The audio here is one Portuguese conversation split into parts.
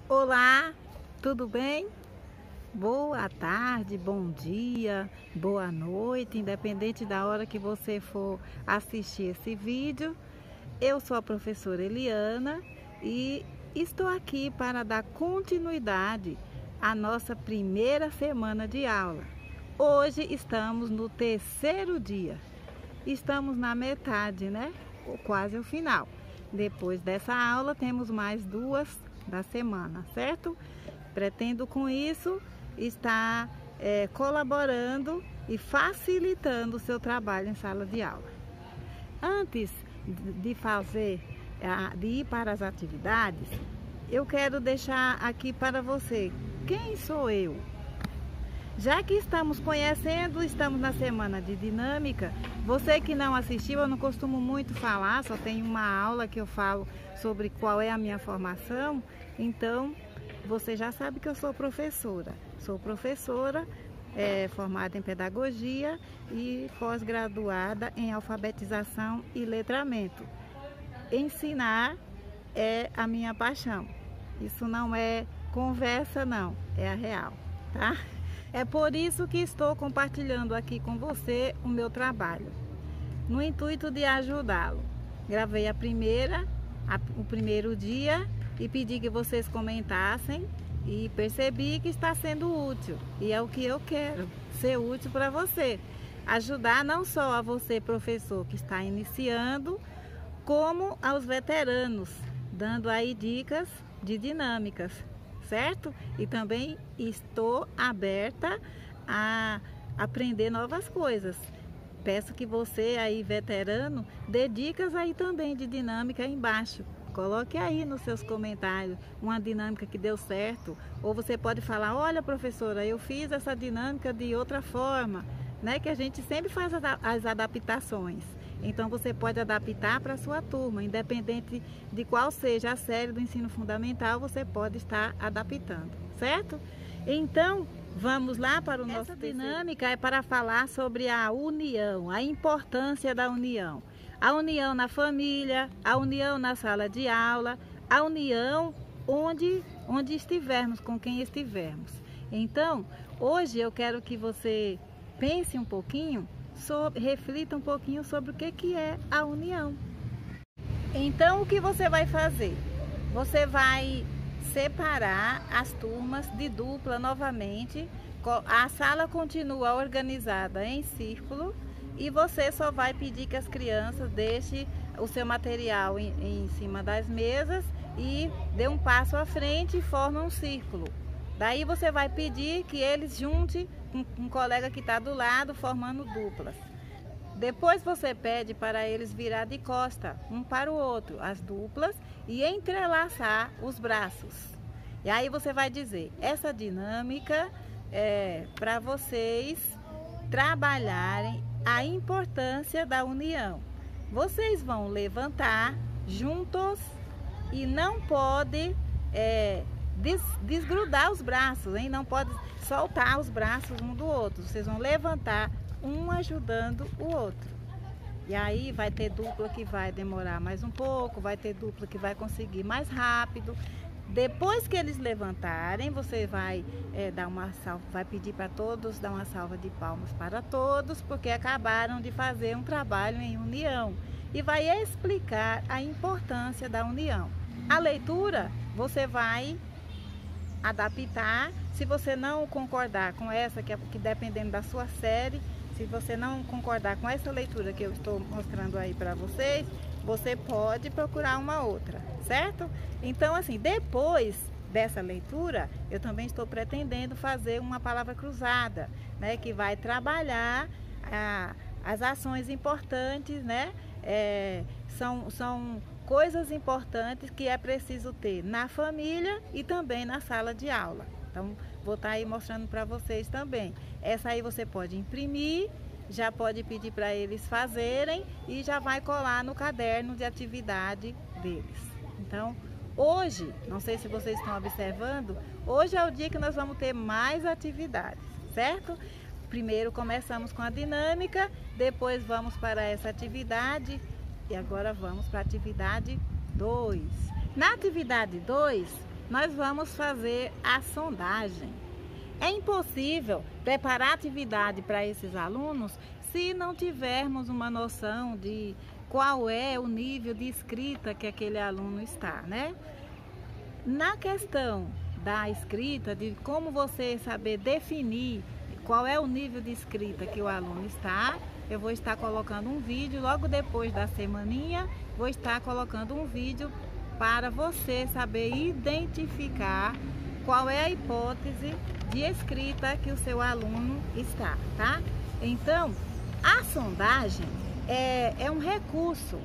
Olá, tudo bem? Boa tarde, bom dia, boa noite, independente da hora que você for assistir esse vídeo. Eu sou a professora Eliana e estou aqui para dar continuidade à nossa primeira semana de aula. Hoje estamos no terceiro dia, estamos na metade, né? Ou quase o final. Depois dessa aula temos mais duas da semana, certo? Pretendo com isso estar colaborando e facilitando o seu trabalho em sala de aula. Antes de ir para as atividades, eu quero deixar aqui para você quem sou eu. Já que estamos conhecendo, estamos na semana de dinâmica. Você que não assistiu, eu não costumo muito falar, só tem uma aula que eu falo sobre qual é a minha formação. Então, você já sabe que eu sou professora. Sou professora formada em pedagogia e pós-graduada em alfabetização e letramento. Ensinar é a minha paixão. Isso não é conversa, não, é a real, tá? É por isso que estou compartilhando aqui com você o meu trabalho, no intuito de ajudá-lo. Gravei o primeiro dia e pedi que vocês comentassem e percebi que está sendo útil. E é o que eu quero, ser útil para você. Ajudar não só a você, professor, que está iniciando, como aos veteranos, dando aí dicas de dinâmicas. Certo? E também estou aberta a aprender novas coisas. Peço que você aí, veterano, dê dicas aí também de dinâmica aí embaixo. Coloque aí nos seus comentários uma dinâmica que deu certo. Ou você pode falar, olha professora, eu fiz essa dinâmica de outra forma, né? Que a gente sempre faz as adaptações. Então você pode adaptar para a sua turma, independente de qual seja a série do ensino fundamental, você pode estar adaptando, certo? Então, vamos lá para o nosso dinâmica é para falar sobre a união, a importância da união. A união na família, a união na sala de aula, a união onde estivermos, com quem estivermos. Então, hoje eu quero que você pense um pouquinho, reflita um pouquinho sobre o que é a união. Então, o que você vai fazer? Você vai separar as turmas de dupla novamente. A sala continua organizada em círculo e você só vai pedir que as crianças deixem o seu material em cima das mesas e dê um passo à frente e formem um círculo. Daí você vai pedir que eles juntem um colega que está do lado, formando duplas. Depois você pede para eles virar de costa, um para o outro, as duplas, e entrelaçar os braços. E aí você vai dizer, essa dinâmica é para vocês trabalharem a importância da união. Vocês vão levantar juntos e não pode desgrudar os braços, hein? Não pode soltar os braços um do outro. Vocês vão levantar um ajudando o outro. E aí vai ter dupla que vai demorar mais um pouco, vai ter dupla que vai conseguir mais rápido. Depois que eles levantarem, você vai vai pedir para todos dar uma salva de palmas para todos, porque acabaram de fazer um trabalho em união. E vai explicar a importância da união. A leitura você vai adaptar. Se você não concordar com essa, que dependendo da sua série, se você não concordar com essa leitura que eu estou mostrando aí para vocês, você pode procurar uma outra, certo? Então, assim, depois dessa leitura, eu também estou pretendendo fazer uma palavra cruzada, né? Que vai trabalhar as ações importantes, né? São coisas importantes que é preciso ter na família e também na sala de aula. Então, vou estar aí mostrando para vocês também. Essa aí você pode imprimir, já pode pedir para eles fazerem e já vai colar no caderno de atividade deles. Então, hoje, não sei se vocês estão observando, hoje é o dia que nós vamos ter mais atividades, certo? Primeiro começamos com a dinâmica, depois vamos para essa atividade e agora vamos para a atividade 2. Na atividade 2, nós vamos fazer a sondagem. É impossível preparar atividade para esses alunos se não tivermos uma noção de qual é o nível de escrita que aquele aluno está, né? Na questão da escrita, de como você saber definir qual é o nível de escrita que o aluno está, eu vou estar colocando um vídeo, logo depois da semaninha, vou estar colocando um vídeo para você saber identificar qual é a hipótese de escrita que o seu aluno está, tá? Então, a sondagem é um recurso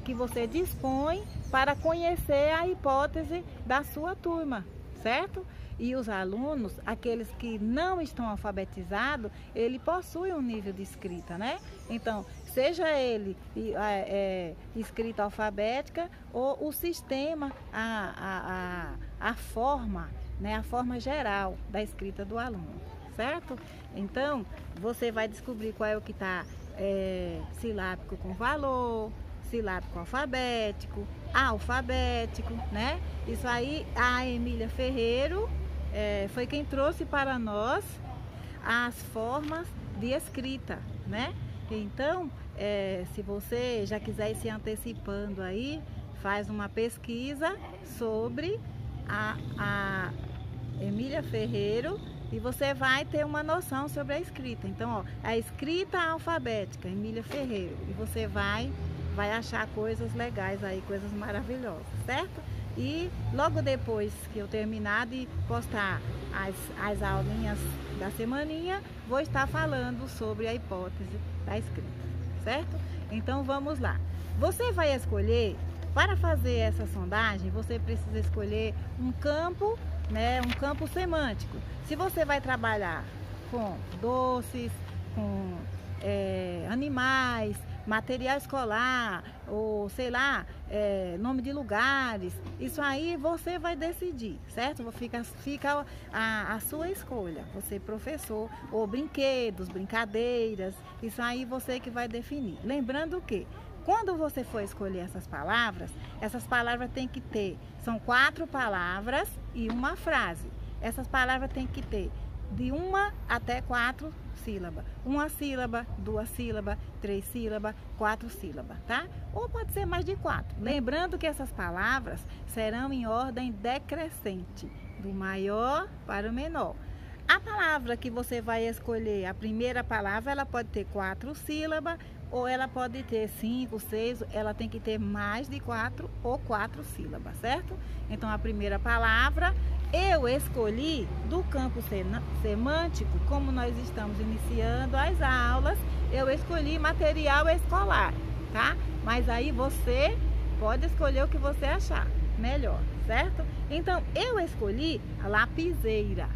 que você dispõe para conhecer a hipótese da sua turma, certo? E os alunos, aqueles que não estão alfabetizados, ele possui um nível de escrita, né? Então, seja ele escrita alfabética ou o sistema, a forma, né? A forma geral da escrita do aluno, certo? Então, você vai descobrir qual é o que está silábico com valor, silábico alfabético, alfabético, né? Isso aí, a Emília Ferreiro foi quem trouxe para nós as formas de escrita, né? Então, se você já quiser ir se antecipando aí, faz uma pesquisa sobre a Emília Ferreiro e você vai ter uma noção sobre a escrita. Então, ó, a escrita alfabética, Emília Ferreiro, e você vai achar coisas legais aí, coisas maravilhosas, certo? E logo depois que eu terminar de postar as aulinhas da semaninha, vou estar falando sobre a hipótese da escrita, certo? Então vamos lá. Você vai escolher, para fazer essa sondagem, você precisa escolher um campo, né? Um campo semântico. Se você vai trabalhar com doces, com animais, material escolar, ou sei lá, nome de lugares, isso aí você vai decidir, certo? Fica a sua escolha, você professor, ou brinquedos, brincadeiras, isso aí você que vai definir. Lembrando que quando você for escolher essas palavras têm que ter, são 4 palavras e uma frase. Essas palavras têm que ter de 1 até 4 sílabas. 1 sílaba, 2 sílabas, 3 sílabas, 4 sílabas, tá? Ou pode ser mais de 4. Lembrando que essas palavras serão em ordem decrescente, do maior para o menor. A palavra que você vai escolher, a primeira palavra, ela pode ter 4 sílabas, ou ela pode ter 5, 6, ela tem que ter mais de 4 ou 4 sílabas, certo? Então, a primeira palavra, eu escolhi do campo semântico, como nós estamos iniciando as aulas, eu escolhi material escolar, tá? Mas aí você pode escolher o que você achar melhor, certo? Então, eu escolhi a lapiseira.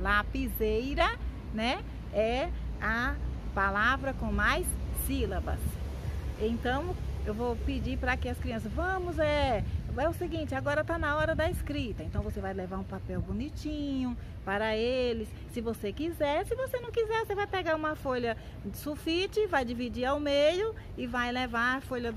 Lapiseira, né, é a palavra com mais sílabas. Então, eu vou pedir para que as crianças, é o seguinte, agora está na hora da escrita. Então, você vai levar um papel bonitinho para eles, se você quiser. Se você não quiser, você vai pegar uma folha de sulfite, vai dividir ao meio e vai levar a folha,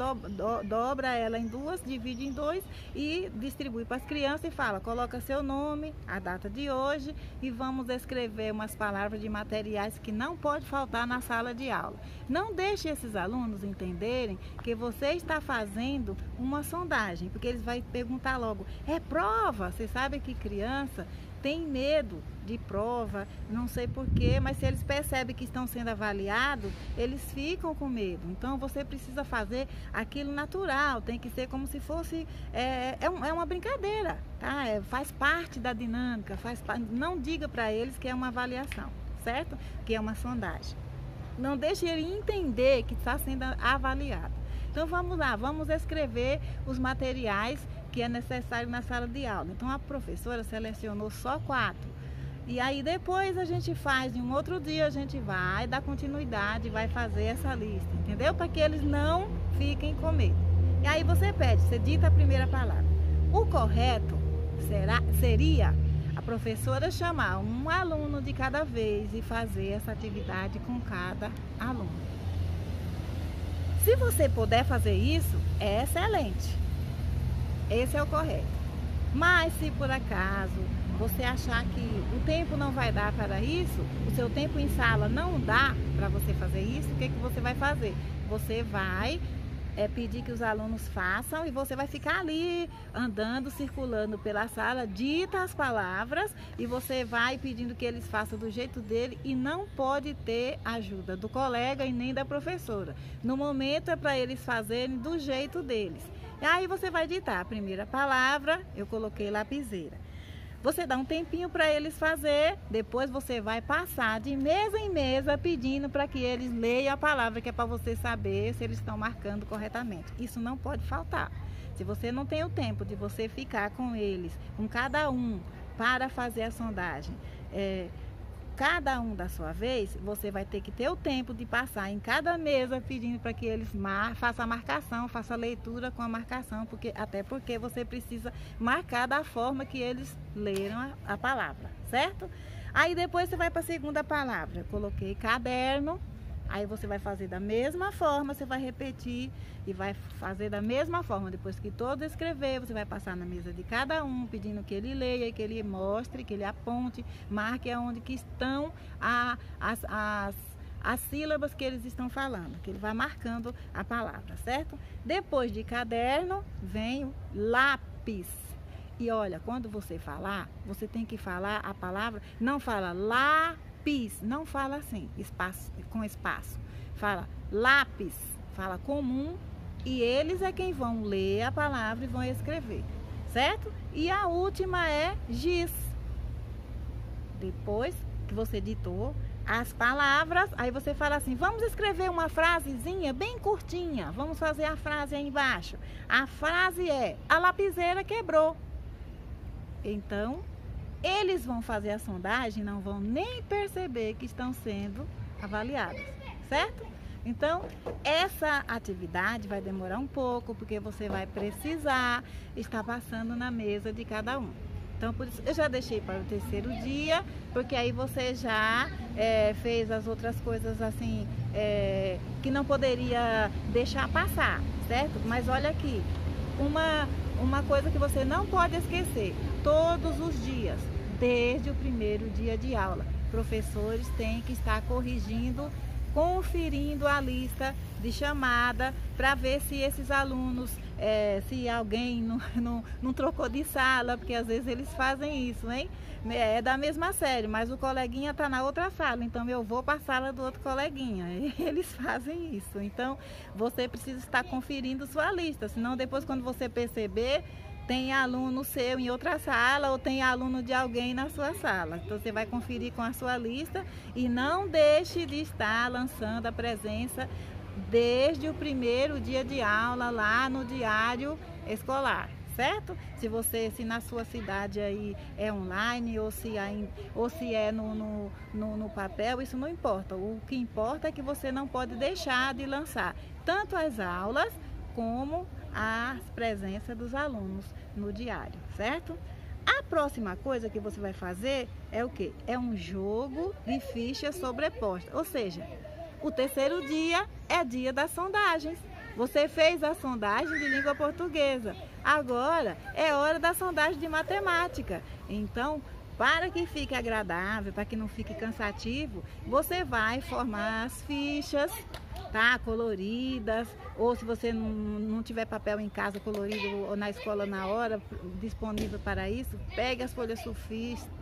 dobra ela em 2, divide em 2 e distribui para as crianças e fala, coloca seu nome, a data de hoje e vamos escrever umas palavras de materiais que não pode faltar na sala de aula. Não deixe esses alunos entenderem que você está fazendo uma sondagem, porque eles vão perguntar logo, é prova? Você sabe que criança tem medo de prova, não sei porquê, mas se eles percebem que estão sendo avaliados, eles ficam com medo. Então você precisa fazer aquilo natural, tem que ser como se fosse, é uma brincadeira, tá? Faz parte da dinâmica, não diga para eles que é uma avaliação, certo? Que é uma sondagem. Não deixe ele entender que está sendo avaliado. Então vamos lá, vamos escrever os materiais que é necessário na sala de aula. Então a professora selecionou só 4. E aí depois a gente faz, em um outro dia a gente vai dar continuidade, vai fazer essa lista, entendeu? Para que eles não fiquem com medo. E aí você dita a primeira palavra. O correto seria a professora chamar um aluno de cada vez e fazer essa atividade com cada aluno. Se você puder fazer isso, é excelente. Esse é o correto. Mas se por acaso você achar que o tempo não vai dar para isso, o seu tempo em sala não dá para você fazer isso, o que você vai fazer? Você vai pedir que os alunos façam e você vai ficar ali andando, circulando pela sala, dita as palavras e você vai pedindo que eles façam do jeito dele e não pode ter ajuda do colega e nem da professora. No momento é para eles fazerem do jeito deles. E aí você vai ditar a primeira palavra, eu coloquei lapiseira. Você dá um tempinho para eles fazer, depois você vai passar de mesa em mesa pedindo para que eles leiam a palavra, que é para você saber se eles estão marcando corretamente. Isso não pode faltar. Se você não tem o tempo de você ficar com eles, com cada um, para fazer a sondagem, cada um da sua vez, você vai ter que ter o tempo de passar em cada mesa pedindo para que eles façam a marcação, façam a leitura com a marcação, até porque você precisa marcar da forma que eles leram a palavra, certo? Aí depois você vai para a segunda palavra. Eu coloquei caderno, aí você vai fazer da mesma forma, você vai repetir e vai fazer da mesma forma. Depois que todo escrever, você vai passar na mesa de cada um, pedindo que ele leia, que ele mostre, que ele aponte, marque aonde que estão as sílabas que eles estão falando, que ele vai marcando a palavra, certo? Depois de caderno, vem o lápis. E olha, quando você falar, você tem que falar a palavra, não fala lápis, não fala assim, com espaço. Fala lápis, fala comum e eles é quem vão ler a palavra e vão escrever, certo? E a última é giz. Depois que você ditou as palavras, aí você fala assim, vamos escrever uma frasezinha bem curtinha, vamos fazer a frase aí embaixo. A frase é, a lapiseira quebrou. Então, eles vão fazer a sondagem, não vão nem perceber que estão sendo avaliados, certo? Então, essa atividade vai demorar um pouco, porque você vai precisar estar passando na mesa de cada um. Então, por isso, eu já deixei para o terceiro dia, porque aí você já fez as outras coisas assim, que não poderia deixar passar, certo? Mas olha aqui, uma coisa que você não pode esquecer, todos os dias, desde o primeiro dia de aula, professores têm que estar corrigindo, conferindo a lista de chamada para ver se esses alunos, se alguém não trocou de sala, porque às vezes eles fazem isso, hein? É da mesma série, mas o coleguinha está na outra sala, então eu vou para a sala do outro coleguinha. Eles fazem isso, então você precisa estar conferindo sua lista, senão depois quando você perceber, tem aluno seu em outra sala ou tem aluno de alguém na sua sala. Então você vai conferir com a sua lista e não deixe de estar lançando a presença desde o primeiro dia de aula lá no diário escolar, certo? Se na sua cidade aí é online ou se é no papel, isso não importa. O que importa é que você não pode deixar de lançar tanto as aulas como a presença dos alunos no diário, certo? A próxima coisa que você vai fazer é o quê? É um jogo de fichas sobrepostas, ou seja, o terceiro dia é dia das sondagens. Você fez a sondagem de língua portuguesa, agora é hora da sondagem de matemática. Então, para que fique agradável, para que não fique cansativo, você vai formar as fichas, tá? Coloridas, ou se você não tiver papel em casa colorido ou na escola na hora, disponível para isso, pegue as folhas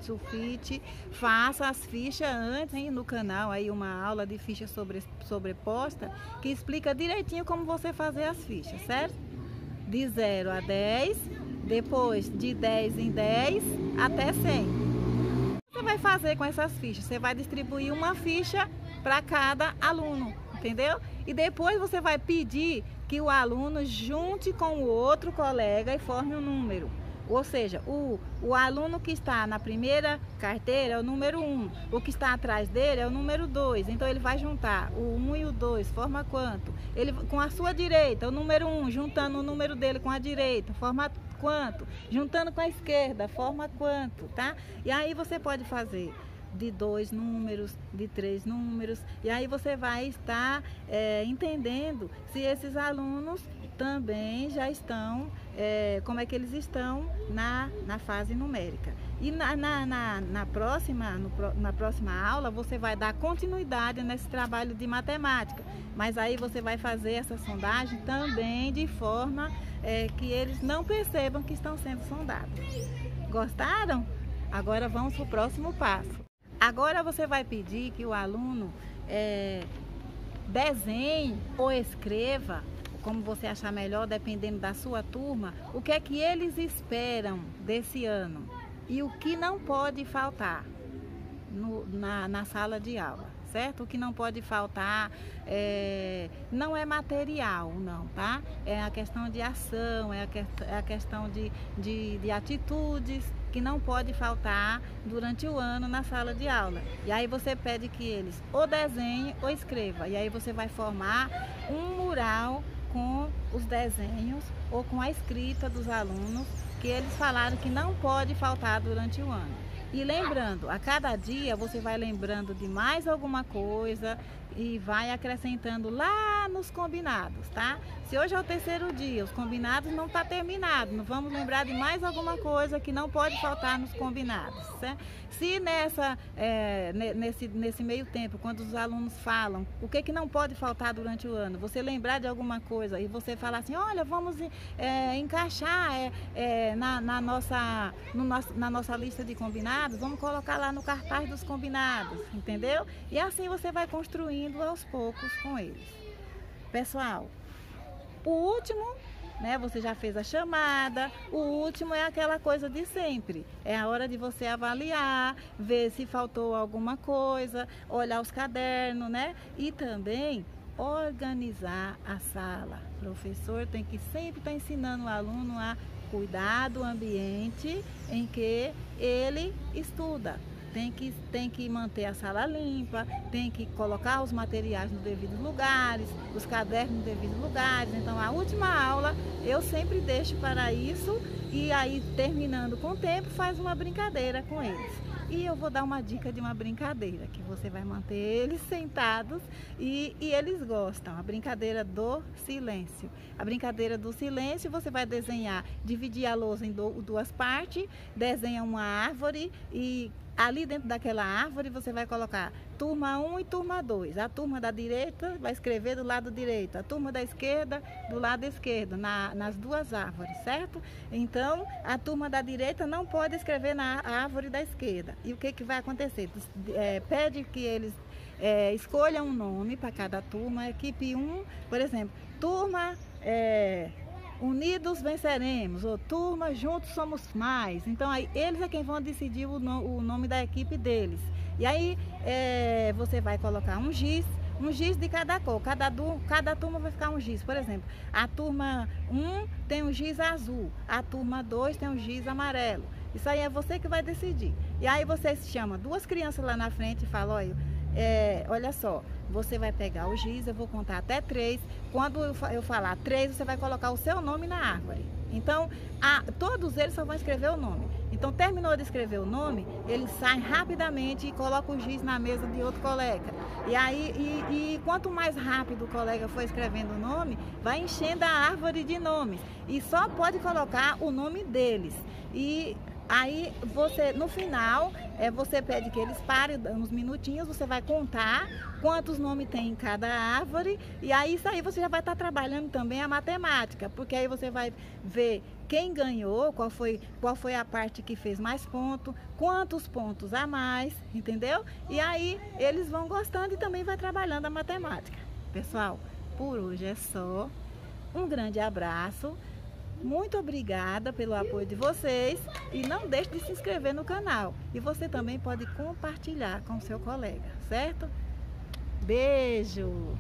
sulfite, faça as fichas antes, hein? No canal aí uma aula de ficha sobreposta, que explica direitinho como você fazer as fichas, certo? De 0 a 10, depois de 10 em 10 até 100. Você vai fazer com essas fichas? Você vai distribuir uma ficha para cada aluno, entendeu? E depois você vai pedir que o aluno junte com o outro colega e forme um número. Ou seja, o aluno que está na primeira carteira é o número 1, o que está atrás dele é o número 2. Então ele vai juntar o 1 e o 2, forma quanto? Ele com a sua direita, o número 1, juntando o número dele com a direita, forma quanto? Juntando com a esquerda, forma quanto, tá? E aí você pode fazer de 2 números, de 3 números, e aí você vai estar entendendo se esses alunos também já estão como é que eles estão na fase numérica. E na próxima aula você vai dar continuidade nesse trabalho de matemática, mas aí você vai fazer essa sondagem também de forma que eles não percebam que estão sendo sondados. Gostaram? Agora vamos para o próximo passo. Agora você vai pedir que o aluno desenhe ou escreva, como você achar melhor, dependendo da sua turma, o que é que eles esperam desse ano e o que não pode faltar na sala de aula, certo? O que não pode faltar não é material, não, tá? É a questão de ação, é a questão de atitudes que não pode faltar durante o ano na sala de aula. E aí você pede que eles ou desenhem ou escrevam. E aí você vai formar um mural com os desenhos ou com a escrita dos alunos que eles falaram que não pode faltar durante o ano. E lembrando, a cada dia você vai lembrando de mais alguma coisa e vai acrescentando lá nos combinados, tá? Se hoje é o terceiro dia, os combinados não está terminado, não vamos lembrar de mais alguma coisa que não pode faltar nos combinados, certo? Se nesse meio tempo, quando os alunos falam o que não pode faltar durante o ano, você lembrar de alguma coisa e você falar assim, olha, vamos encaixar na nossa lista de combinados, vamos colocar lá no cartaz dos combinados, entendeu? E assim você vai construindo aos poucos com eles. Pessoal, o último, né, você já fez a chamada, o último é aquela coisa de sempre. É a hora de você avaliar, ver se faltou alguma coisa, olhar os cadernos, né? E também organizar a sala. O professor tem que sempre estar ensinando o aluno a cuidar do ambiente em que ele estuda. Tem que manter a sala limpa, tem que colocar os materiais nos devidos lugares, os cadernos nos devidos lugares. Então, a última aula eu sempre deixo para isso e aí, terminando com o tempo, faz uma brincadeira com eles. E eu vou dar uma dica de uma brincadeira, que você vai manter eles sentados e eles gostam. A brincadeira do silêncio. A brincadeira do silêncio, você vai desenhar, dividir a lousa em duas partes, desenha uma árvore e ali dentro daquela árvore você vai colocar turma 1 e turma 2. A turma da direita vai escrever do lado direito, a turma da esquerda do lado esquerdo, nas duas árvores, certo? Então, a turma da direita não pode escrever na árvore da esquerda. E o que vai acontecer? Pede que eles escolham um nome para cada turma. Equipe 1, por exemplo, turma... Unidos venceremos, ou turma, juntos somos mais. Então, aí, eles é quem vão decidir o nome da equipe deles. E aí, você vai colocar um giz de cada cor. Cada turma vai ficar um giz. Por exemplo, a turma 1 tem um giz azul, a turma 2 tem um giz amarelo. Isso aí é você que vai decidir. E aí, você chama duas crianças lá na frente e fala, olha só, você vai pegar o giz, eu vou contar até 3. Quando eu falar 3, você vai colocar o seu nome na árvore. Então, todos eles só vão escrever o nome. Então, terminou de escrever o nome, eles saem rapidamente e colocam o giz na mesa de outro colega. E aí, quanto mais rápido o colega for escrevendo o nome, vai enchendo a árvore de nomes. E só pode colocar o nome deles. E aí, no final, você pede que eles parem uns minutinhos, você vai contar quantos nomes tem em cada árvore, e aí isso aí você já vai estar trabalhando também a matemática, porque aí você vai ver quem ganhou, qual foi a parte que fez mais ponto, quantos pontos a mais, entendeu? E aí eles vão gostando e também vai trabalhando a matemática. Pessoal, por hoje é só. Um grande abraço. Muito obrigada pelo apoio de vocês e não deixe de se inscrever no canal. E você também pode compartilhar com o seu colega, certo? Beijo!